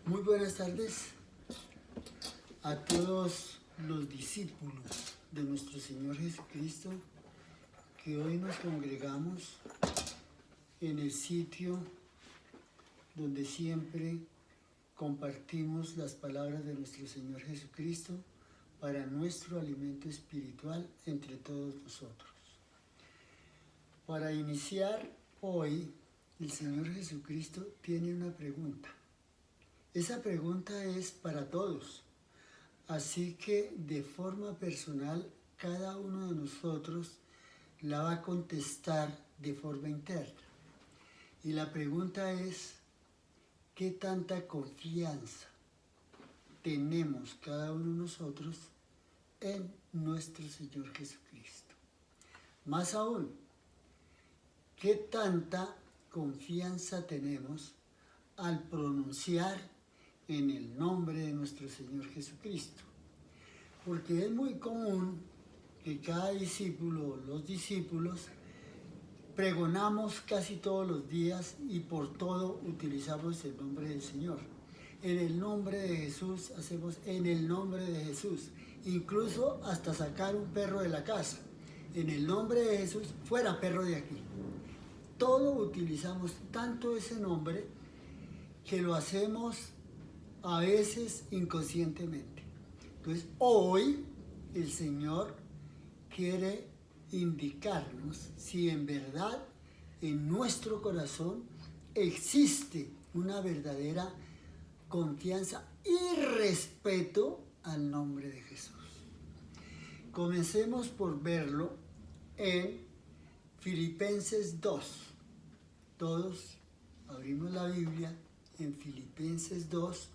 Muy buenas tardes a todos los discípulos de nuestro Señor Jesucristo que hoy nos congregamos en el sitio donde siempre compartimos las palabras de nuestro Señor Jesucristo para nuestro alimento espiritual entre todos nosotros. Para iniciar hoy, el Señor Jesucristo tiene una pregunta. Esa pregunta es para todos, así que de forma personal cada uno de nosotros la va a contestar de forma interna. Y la pregunta es, ¿qué tanta confianza tenemos cada uno de nosotros en nuestro Señor Jesucristo? Más aún, ¿qué tanta confianza tenemos al pronunciar en el nombre de nuestro Señor Jesucristo? Porque es muy común que cada discípulo o los discípulos pregonamos casi todos los días y por todo utilizamos el nombre del Señor. En el nombre de Jesús hacemos en el nombre de Jesús. Incluso hasta sacar un perro de la casa. En el nombre de Jesús, fuera perro de aquí. Todo utilizamos tanto ese nombre que lo hacemos a veces inconscientemente. Entonces, hoy el Señor quiere indicarnos si en verdad en nuestro corazón existe una verdadera confianza y respeto al nombre de Jesús. Comencemos por verlo en Filipenses 2. Todos abrimos la Biblia en Filipenses 2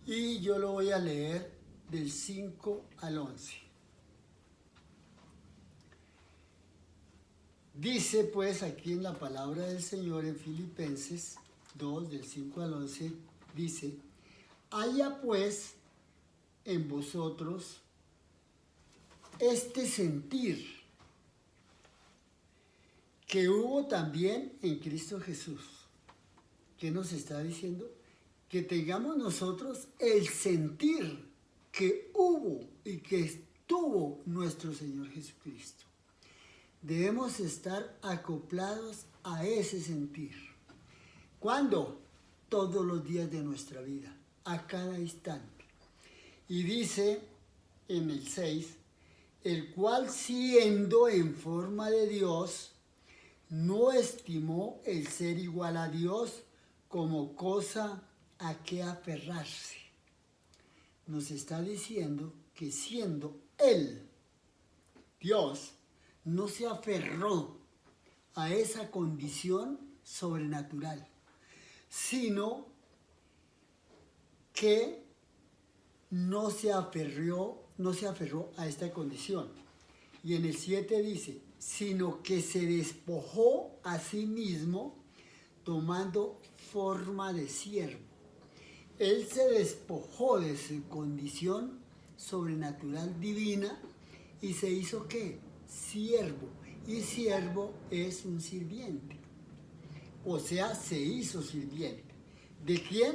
y yo lo voy a leer del 5 al 11. Dice pues aquí en la palabra del Señor en Filipenses 2 del 5 al 11, dice: haya pues en vosotros este sentir que hubo también en Cristo Jesús. ¿Qué nos está diciendo? Que tengamos nosotros el sentir que hubo y que estuvo nuestro Señor Jesucristo. Debemos estar acoplados a ese sentir. ¿Cuándo? Todos los días de nuestra vida, a cada instante. Y dice en el 6, el cual siendo en forma de Dios, no estimó el ser igual a Dios como cosa a que aferrarse. Nos está diciendo que siendo Él, Dios, no se aferró a esa condición sobrenatural, sino que no se aferró a esta condición. Y en el 7 dice, sino que se despojó a sí mismo tomando forma de siervo. Él se despojó de su condición sobrenatural divina y se hizo ¿qué? Siervo. Y siervo es un sirviente. O sea, se hizo sirviente. ¿De quién?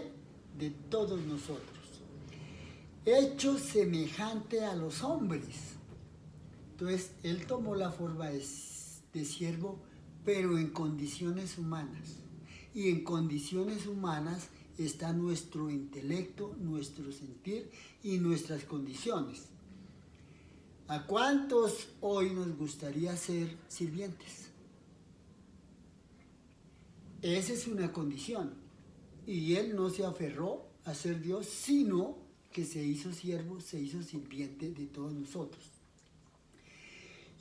De todos nosotros. Hecho semejante a los hombres. Entonces, él tomó la forma de siervo, pero en condiciones humanas. Y en condiciones humanas está nuestro intelecto, nuestro sentir y nuestras condiciones. ¿A cuántos hoy nos gustaría ser sirvientes? Esa es una condición. Y él no se aferró a ser Dios, sino que se hizo siervo, se hizo sirviente de todos nosotros.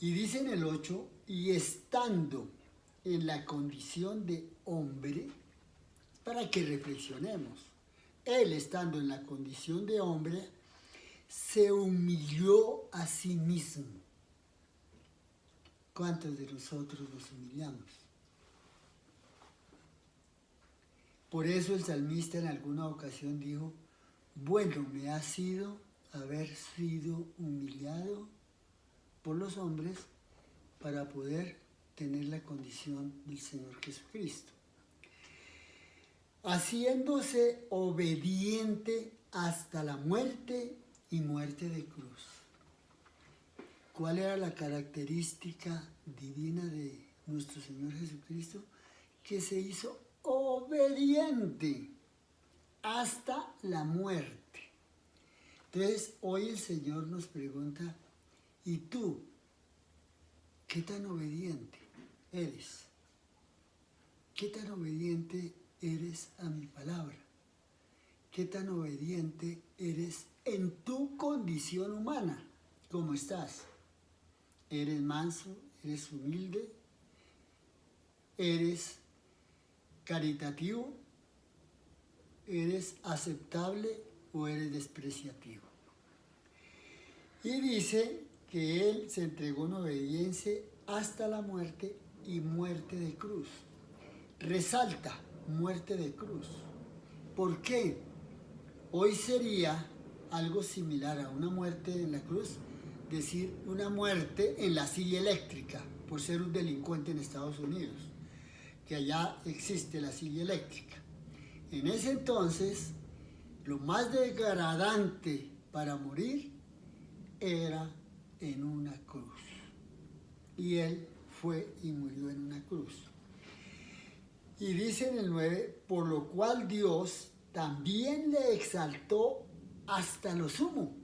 Y dice en el 8, y estando en la condición de hombre, para que reflexionemos, él estando en la condición de hombre, se humilló a sí mismo. ¿Cuántos de nosotros nos humillamos? Por eso el salmista en alguna ocasión dijo, bueno me ha sido haber sido humillado por los hombres para poder tener la condición del Señor Jesucristo. haciéndose obediente hasta la muerte y muerte de cruz. ¿Cuál era la característica divina de nuestro Señor Jesucristo? Que se hizo obediente hasta la muerte. Entonces, hoy el Señor nos pregunta, ¿y tú qué tan obediente eres? ¿Qué tan obediente eres a mi palabra? ¿Qué tan obediente eres en tu condición humana? ¿Cómo estás? ¿Eres manso? ¿Eres humilde? ¿Eres caritativo? ¿Eres aceptable o eres despreciativo? Y dice que Él se entregó en obediencia hasta la muerte y muerte de cruz. Resalta, muerte de cruz. ¿Por qué? Hoy sería algo similar a una muerte en la cruz, decir una muerte en la silla eléctrica, por ser un delincuente en Estados Unidos, que allá existe la silla eléctrica. En ese entonces, lo más degradante para morir era en una cruz. Y Él fue y murió en una cruz. Y dice en el 9, por lo cual Dios también le exaltó hasta lo sumo.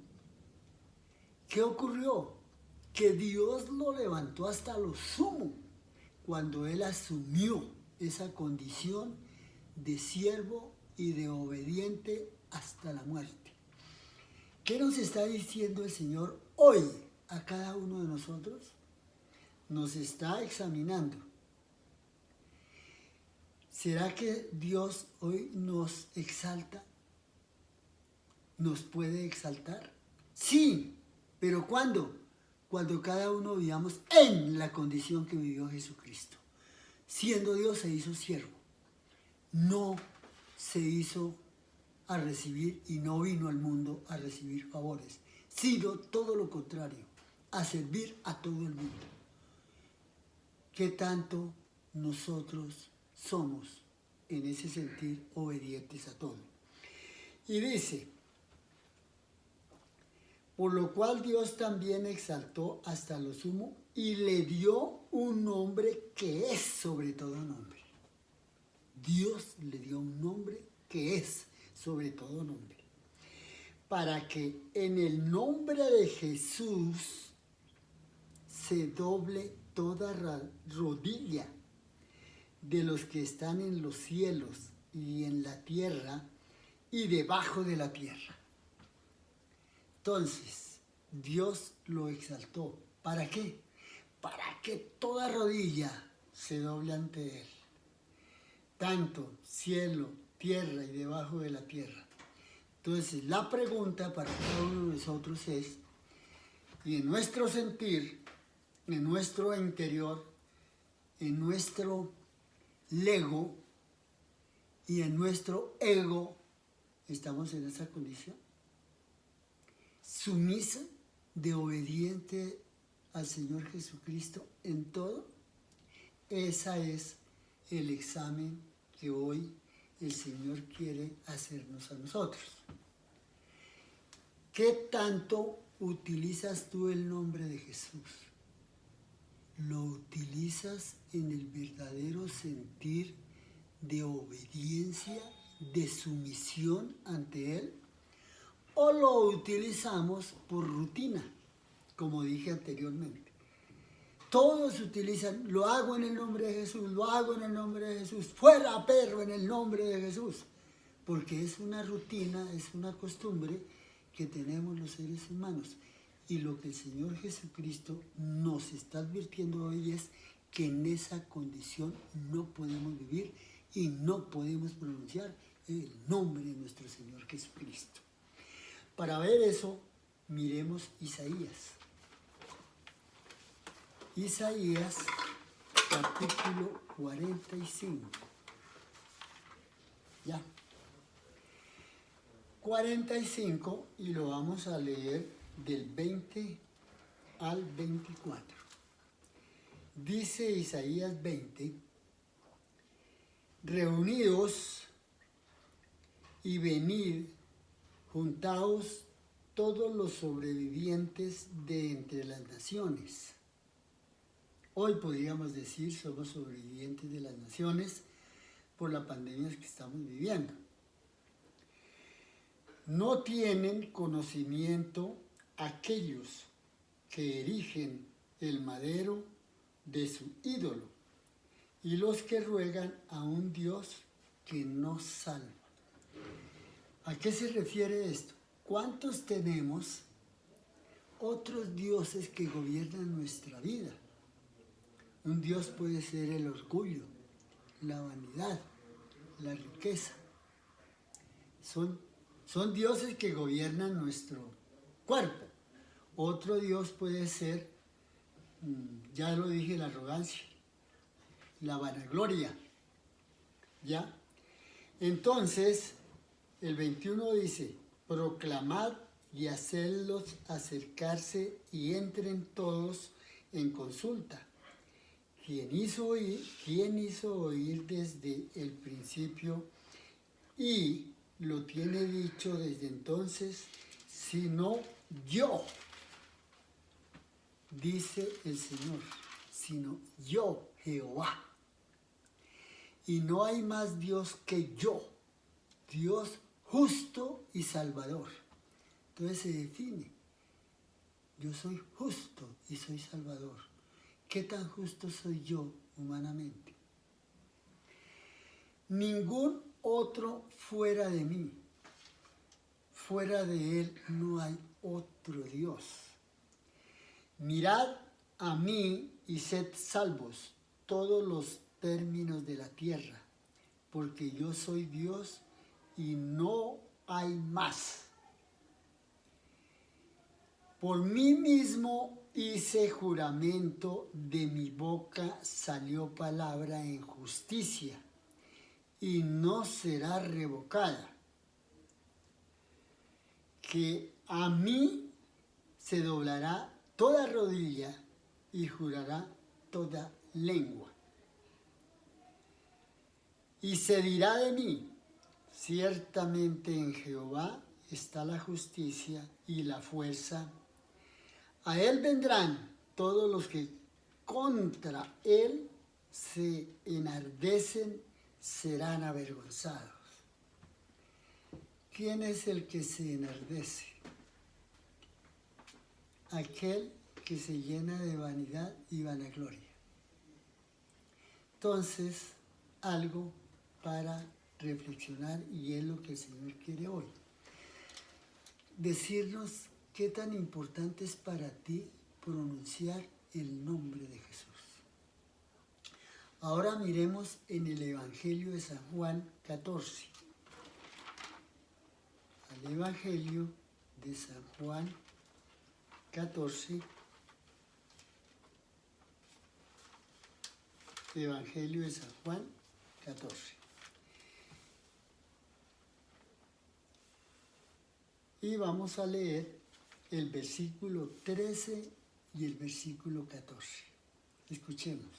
¿Qué ocurrió? Que Dios lo levantó hasta lo sumo cuando Él asumió esa condición de siervo y de obediente hasta la muerte. ¿Qué nos está diciendo el Señor hoy a cada uno de nosotros? Nos está examinando. ¿Será que Dios hoy nos exalta? ¿Nos puede exaltar? Sí, pero ¿cuándo? Cuando cada uno vivamos en la condición que vivió Jesucristo. Siendo Dios se hizo siervo. No se hizo a recibir y no vino al mundo a recibir favores, sino todo lo contrario, a servir a todo el mundo. ¿Qué tanto nosotros somos en ese sentir obedientes a todo? Y dice, por lo cual Dios también exaltó hasta lo sumo y le dio un nombre que es sobre todo nombre. Dios le dio un nombre que es sobre todo nombre, para que en el nombre de Jesús se doble toda rodilla de los que están en los cielos y en la tierra y debajo de la tierra. Entonces, Dios lo exaltó. ¿Para qué? Para que toda rodilla se doble ante Él. Tanto cielo, tierra y debajo de la tierra. Entonces, la pregunta para cada uno de nosotros es, y en nuestro sentir, en nuestro interior, en nuestro ego y en nuestro ego, ¿estamos en esa condición? ¿Sumisa de obediente al Señor Jesucristo en todo? Ese es el examen que hoy el Señor quiere hacernos a nosotros. ¿Qué tanto utilizas tú el nombre de Jesús? ¿Lo utilizas en el verdadero sentir de obediencia, de sumisión ante Él? ¿O lo utilizamos por rutina, como dije anteriormente? Todos utilizan, lo hago en el nombre de Jesús, lo hago en el nombre de Jesús, fuera perro en el nombre de Jesús. Porque es una rutina, es una costumbre que tenemos los seres humanos. Y lo que el Señor Jesucristo nos está advirtiendo hoy es que en esa condición no podemos vivir y no podemos pronunciar el nombre de nuestro Señor Jesucristo. Para ver eso, miremos Isaías. Isaías, capítulo 45. Ya. 45 y lo vamos a leer del 20 al 24. Dice Isaías 20, reunidos y venid, juntaos todos los sobrevivientes de entre las naciones. Hoy podríamos decir somos sobrevivientes de las naciones por la pandemia que estamos viviendo. No tienen conocimiento aquellos que erigen el madero de su ídolo y los que ruegan a un Dios que no salva. ¿A qué se refiere esto? ¿Cuántos tenemos otros dioses que gobiernan nuestra vida? Un Dios puede ser el orgullo, la vanidad, la riqueza. Son dioses que gobiernan nuestro cuerpo. Otro Dios puede ser, ya lo dije, la arrogancia, la vanagloria. ¿Ya? Entonces, el 21 dice, proclamad y hacedlos acercarse y entren todos en consulta. ¿Quién hizo oír desde el principio y lo tiene dicho desde entonces, sino yo? Dice el Señor, sino yo, Jehová. Y no hay más Dios que yo, Dios justo y salvador. Entonces se define, yo soy justo y soy salvador. ¿Qué tan justo soy yo humanamente? Ningún otro fuera de mí. Fuera de Él no hay otro Dios. Mirad a mí y sed salvos todos los términos de la tierra, porque yo soy Dios y no hay más. Por mí mismo hice juramento, de mi boca salió palabra en justicia y no será revocada. Que a mí se doblará toda rodilla y jurará toda lengua. Y se dirá de mí, ciertamente en Jehová está la justicia y la fuerza. A él vendrán todos los que contra él se enardecen, serán avergonzados. ¿Quién es el que se enardece? Aquel que se llena de vanidad y vanagloria. Entonces, algo para reflexionar, y es lo que el Señor quiere hoy. Decirnos qué tan importante es para ti pronunciar el nombre de Jesús. Ahora miremos en el Evangelio de San Juan 14. Al Evangelio de San Juan 14. Evangelio de San Juan 14. Y vamos a leer el versículo 13 y el versículo 14. Escuchemos.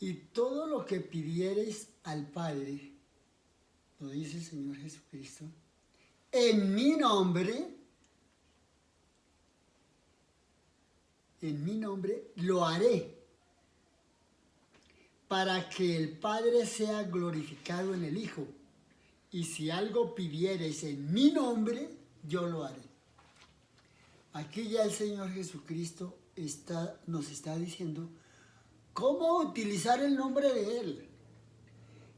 Y todo lo que pidiereis al Padre, lo dice el Señor Jesucristo, en mi nombre lo haré, para que el Padre sea glorificado en el Hijo. Y si algo pidiereis en mi nombre, yo lo haré. Aquí ya el Señor Jesucristo nos está diciendo cómo utilizar el nombre de Él,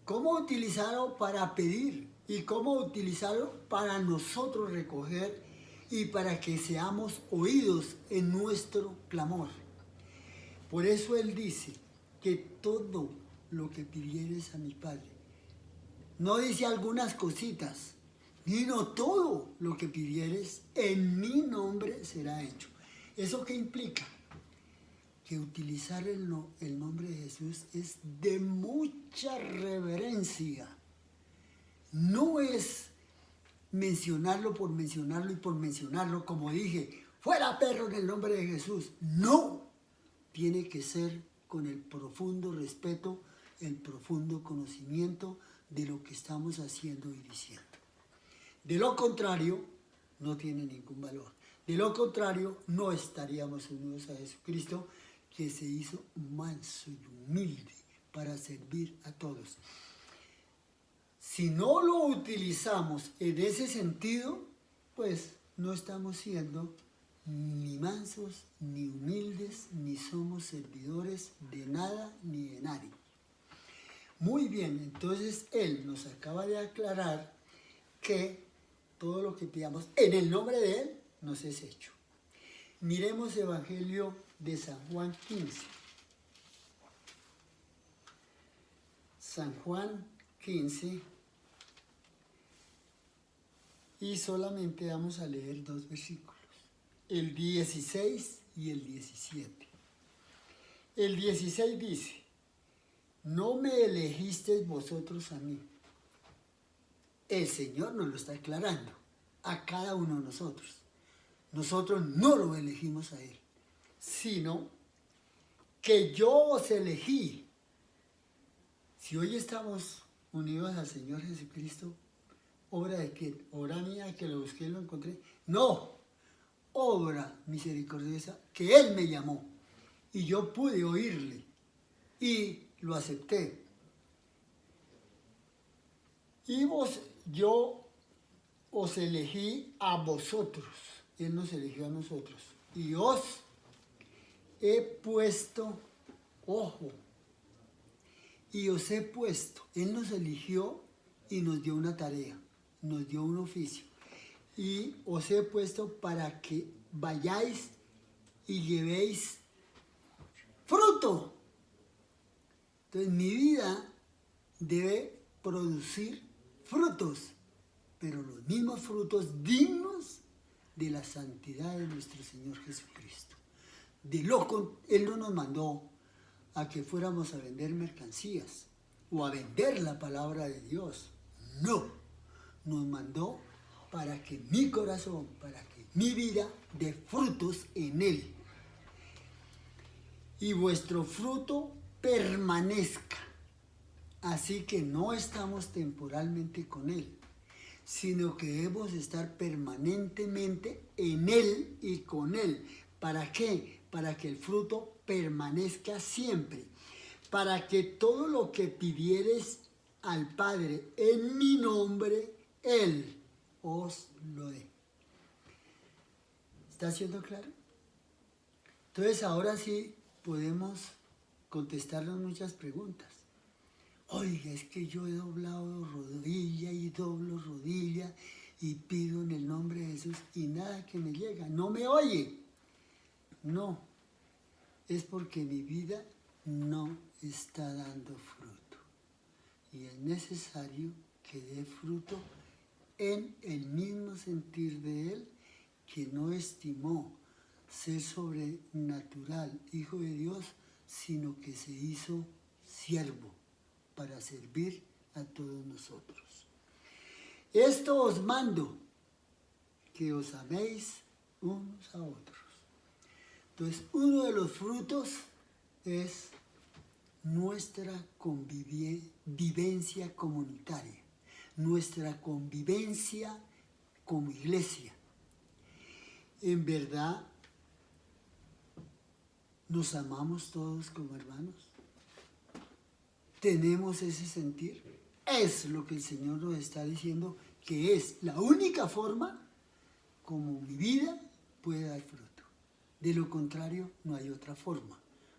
cómo utilizarlo para pedir y cómo utilizarlo para nosotros recoger y para que seamos oídos en nuestro clamor. Por eso Él dice que todo lo que pidieres a mi Padre, no dice algunas cositas, sino todo lo que pidieres en mi nombre será hecho. ¿Eso qué implica? Que utilizar el nombre de Jesús es de mucha reverencia. No es mencionarlo por mencionarlo y por mencionarlo, como dije, fuera perro en el nombre de Jesús. No, tiene que ser con el profundo respeto el profundo conocimiento de lo que estamos haciendo y diciendo. De lo contrario, no tiene ningún valor. De lo contrario, no estaríamos unidos a Jesucristo, que se hizo manso y humilde para servir a todos. Si no lo utilizamos en ese sentido, pues no estamos siendo ni mansos, ni humildes, ni somos servidores de nada ni de nadie. Muy bien, entonces Él nos acaba de aclarar que todo lo que pidamos en el nombre de Él nos es hecho. Miremos Evangelio de San Juan 15. San Juan 15. Y solamente vamos a leer 2 versículos. El 16 y el 17. El 16 dice: no me elegisteis vosotros a mí. El Señor nos lo está aclarando a cada uno de nosotros. Nosotros no lo elegimos a Él, sino que yo os elegí. Si hoy estamos unidos al Señor Jesucristo, ¿obra de quién? ¿Obra mía que lo busqué y lo encontré? No, obra misericordiosa que Él me llamó y yo pude oírle y lo acepté. Y yo os elegí a vosotros, Él nos eligió a nosotros, y os he puesto, ojo, y os he puesto, Él nos eligió y nos dio una tarea, nos dio un oficio, y os he puesto para que vayáis y llevéis fruto. Entonces mi vida debe producir frutos, pero los mismos frutos dignos de la santidad de nuestro Señor Jesucristo. Él no nos mandó a que fuéramos a vender mercancías o a vender la palabra de Dios. No, nos mandó para que mi corazón, para que mi vida dé frutos en Él. Y vuestro fruto permanezca. Así que no estamos temporalmente con Él, sino que debemos estar permanentemente en Él y con Él. ¿Para qué? Para que el fruto permanezca siempre. Para que todo lo que pidiereis al Padre en mi nombre, Él os lo dé. ¿Está siendo claro? Entonces ahora sí podemos contestarnos muchas preguntas. Oiga, es que yo he doblado rodilla y doblo rodilla y pido en el nombre de Jesús y nada que me llega, no me oye. No, es porque mi vida no está dando fruto. Y es necesario que dé fruto en el mismo sentir de Él, que no estimó ser sobrenatural, hijo de Dios, sino que se hizo siervo para servir a todos nosotros. Esto os mando, que os améis unos a otros. Entonces, uno de los frutos es nuestra convivencia comunitaria, nuestra convivencia como iglesia. En verdad, ¿nos amamos todos como hermanos? ¿Tenemos ese sentir? Es lo que el Señor nos está diciendo, que es la única forma como mi vida puede dar fruto. De lo contrario, no hay otra forma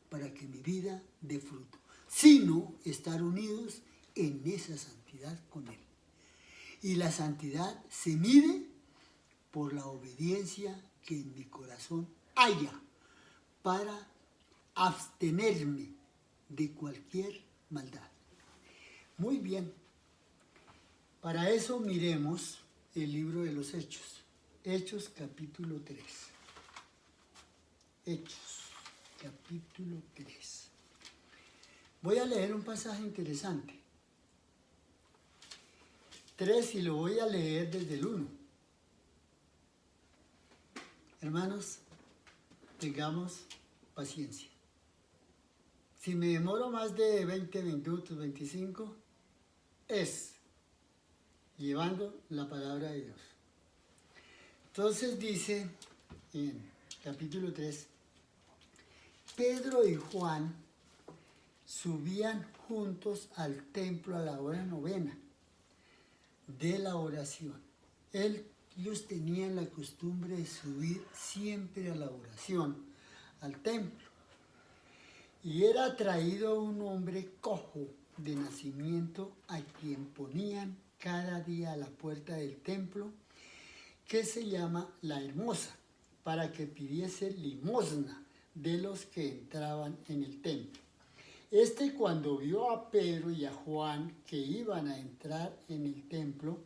para que mi vida dé fruto, sino estar unidos en esa santidad con Él. Y la santidad se mide por la obediencia que en mi corazón haya para abstenerme de cualquier maldad. Muy bien, para eso miremos el libro de los Hechos, Hechos capítulo 3. Hechos capítulo 3. Voy a leer un pasaje interesante. 3 y lo voy a leer desde el 1. Hermanos, tengamos paciencia. Si me demoro más de 20 minutos, 25, es llevando la palabra de Dios. Entonces dice en capítulo 3, Pedro y Juan subían juntos al templo a la hora novena de la oración. Ellos tenían la costumbre de subir siempre a la oración, al templo. Y era traído un hombre cojo de nacimiento a quien ponían cada día a la puerta del templo, que se llama La Hermosa, para que pidiese limosna de los que entraban en el templo. Cuando vio a Pedro y a Juan que iban a entrar en el templo,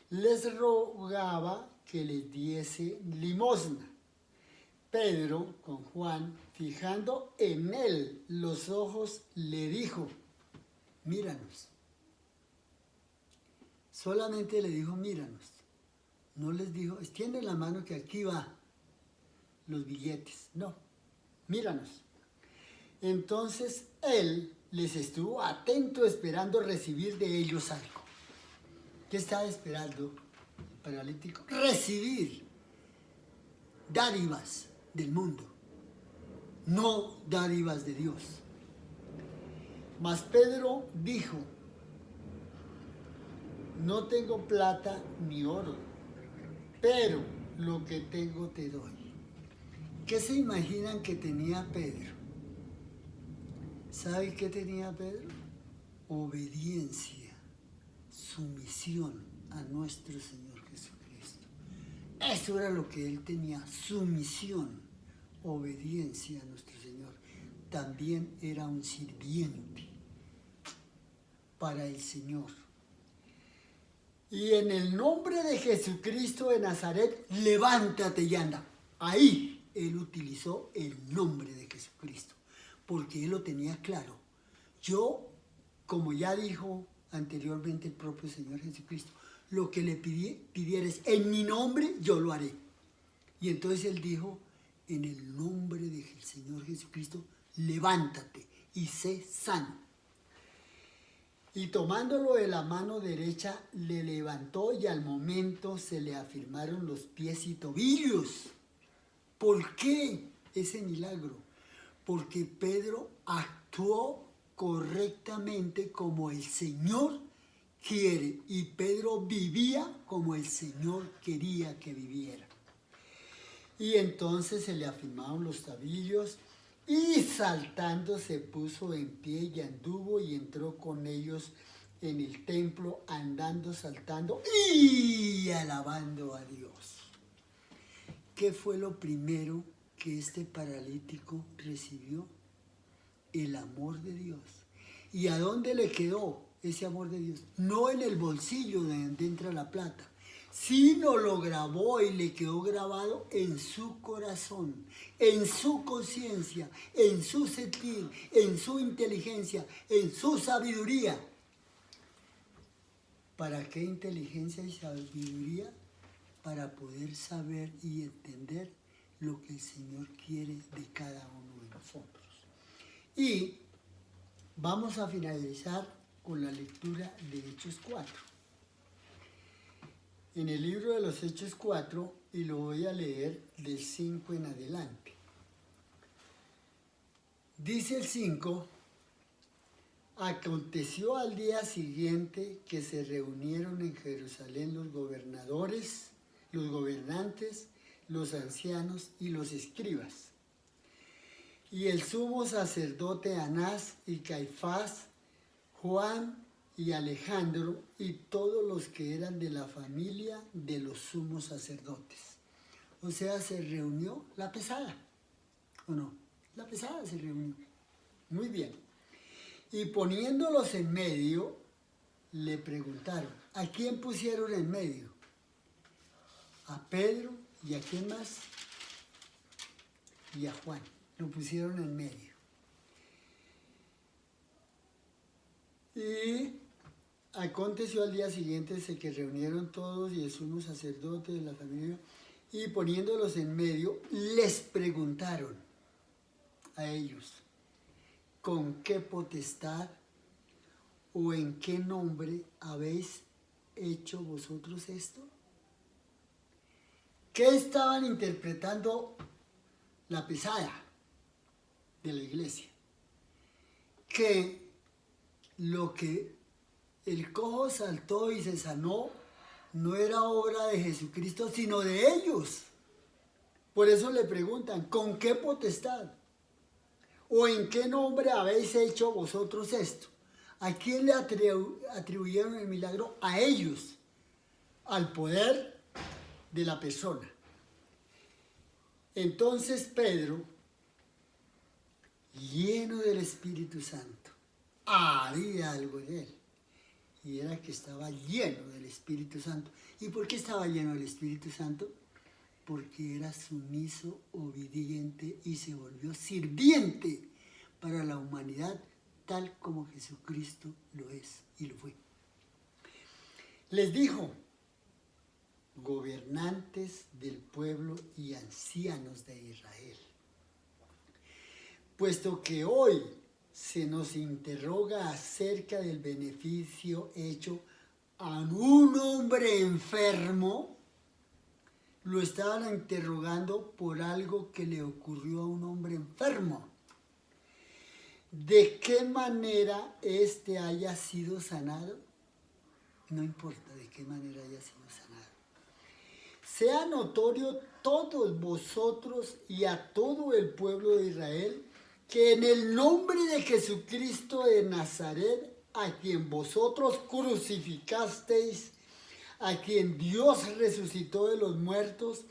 les rogaba que les diese limosna. Pedro, con Juan, fijando en él los ojos, le dijo, míranos. Solamente le dijo, míranos. No les dijo, extiende la mano que aquí va los billetes. No, míranos. Entonces él les estuvo atento esperando recibir de ellos algo. ¿Qué estaba esperando el paralítico? Recibir dádivas del mundo, no dádivas de Dios. Mas Pedro dijo, no tengo plata ni oro, pero lo que tengo te doy. ¿Qué se imaginan que tenía Pedro? ¿Sabe qué tenía Pedro? Obediencia, sumisión a nuestro Señor Jesucristo. Eso era lo que él tenía, sumisión, obediencia a nuestro Señor. También era un sirviente para el Señor. Y en el nombre de Jesucristo de Nazaret, levántate y anda. Ahí él utilizó el nombre de Jesucristo, porque él lo tenía claro. Yo, como ya dijo anteriormente el propio Señor Jesucristo, lo que le pidieres en mi nombre, yo lo haré. Y entonces él dijo, en el nombre del Señor Jesucristo, levántate y sé sano. Y tomándolo de la mano derecha, le levantó y al momento se le afirmaron los pies y tobillos. ¿Por qué ese milagro? Porque Pedro actuó correctamente como el Señor quiere, y Pedro vivía como el Señor quería que viviera. Y entonces se le afirmaron los tobillos y saltando se puso en pie y anduvo y entró con ellos en el templo, andando, saltando y alabando a Dios. ¿Qué fue lo primero que este paralítico recibió? El amor de Dios. ¿Y a dónde le quedó ese amor de Dios? No en el bolsillo donde entra la plata, sino lo grabó y le quedó grabado en su corazón, en su conciencia, en su sentir, en su inteligencia, en su sabiduría. ¿Para qué inteligencia y sabiduría? Para poder saber y entender lo que el Señor quiere de cada uno de nosotros. Y vamos a finalizar con la lectura de Hechos 4. En el libro de los Hechos 4, y lo voy a leer del 5 en adelante. Dice el 5, aconteció al día siguiente que se reunieron en Jerusalén los gobernadores, los gobernantes, los ancianos y los escribas. Y el sumo sacerdote Anás y Caifás, Juan y Alejandro y todos los que eran de la familia de los sumos sacerdotes. O sea, se reunió la pesada, ¿o no? La pesada se reunió. Muy bien. Y poniéndolos en medio, le preguntaron, ¿a quién pusieron en medio? A Pedro y ¿a quién más? Y a Juan. Lo pusieron en medio. Y aconteció al día siguiente que reunieron todos y el sumo sacerdote de la familia, y poniéndolos en medio, les preguntaron a ellos, ¿con qué potestad o en qué nombre habéis hecho vosotros esto? ¿Qué estaban interpretando la pesada de la iglesia? Que lo que el cojo saltó y se sanó no era obra de Jesucristo, sino de ellos. Por eso le preguntan, ¿con qué potestad? ¿O en qué nombre habéis hecho vosotros esto? ¿A quién le atribuyeron el milagro? A ellos, al poder de la persona. Entonces Pedro, lleno del Espíritu Santo, había algo en él. Y era que estaba lleno del Espíritu Santo. ¿Y por qué estaba lleno del Espíritu Santo? Porque era sumiso, obediente y se volvió sirviente para la humanidad, tal como Jesucristo lo es y lo fue. Les dijo, gobernantes del pueblo y ancianos de Israel, puesto que hoy se nos interroga acerca del beneficio hecho a un hombre enfermo, lo estaban interrogando por algo que le ocurrió a un hombre enfermo. ¿De qué manera éste haya sido sanado? No importa de qué manera haya sido sanado. Sea notorio todos vosotros y a todo el pueblo de Israel que en el nombre de Jesucristo de Nazaret, a quien vosotros crucificasteis, a quien Dios resucitó de los muertos,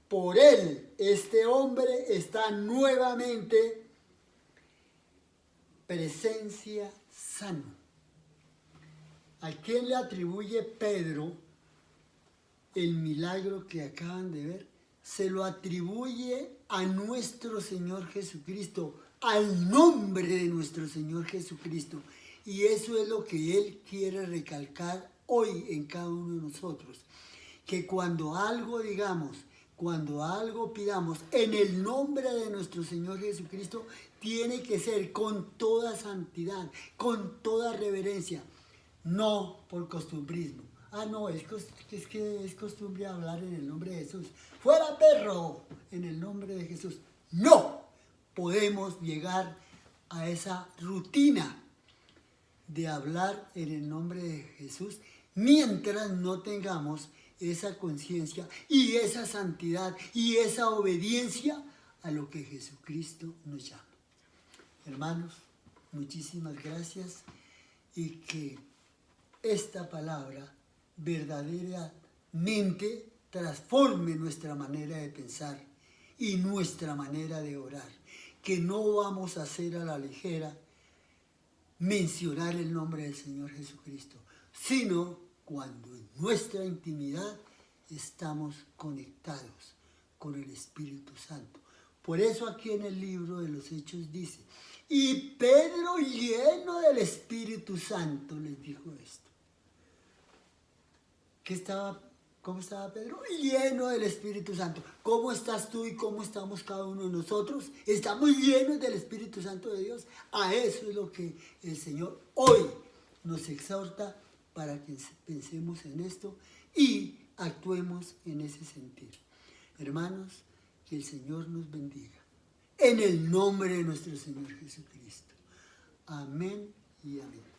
por él este hombre está nuevamente presencia sano. ¿A quién le atribuye Pedro el milagro que acaban de ver? Se lo atribuye a nuestro Señor Jesucristo, al nombre de nuestro Señor Jesucristo. Y eso es lo que Él quiere recalcar hoy en cada uno de nosotros. Que cuando algo digamos, cuando algo pidamos en el nombre de nuestro Señor Jesucristo, tiene que ser con toda santidad, con toda reverencia, no por costumbrismo. Ah, no, es que es costumbre hablar en el nombre de Jesús. ¡Fuera perro! En el nombre de Jesús. ¡No! Podemos llegar a esa rutina de hablar en el nombre de Jesús mientras no tengamos esa conciencia y esa santidad y esa obediencia a lo que Jesucristo nos llama. Hermanos, muchísimas gracias y que esta palabra verdaderamente transforme nuestra manera de pensar y nuestra manera de orar, que no vamos a hacer a la ligera mencionar el nombre del Señor Jesucristo, sino cuando en nuestra intimidad estamos conectados con el Espíritu Santo. Por eso aquí en el libro de los Hechos dice, y Pedro lleno del Espíritu Santo les dijo esto. ¿Cómo estaba Pedro? Lleno del Espíritu Santo. ¿Cómo estás tú y cómo estamos cada uno de nosotros? Estamos llenos del Espíritu Santo de Dios. A eso es lo que el Señor hoy nos exhorta para que pensemos en esto y actuemos en ese sentido. Hermanos, que el Señor nos bendiga. En el nombre de nuestro Señor Jesucristo. Amén y amén.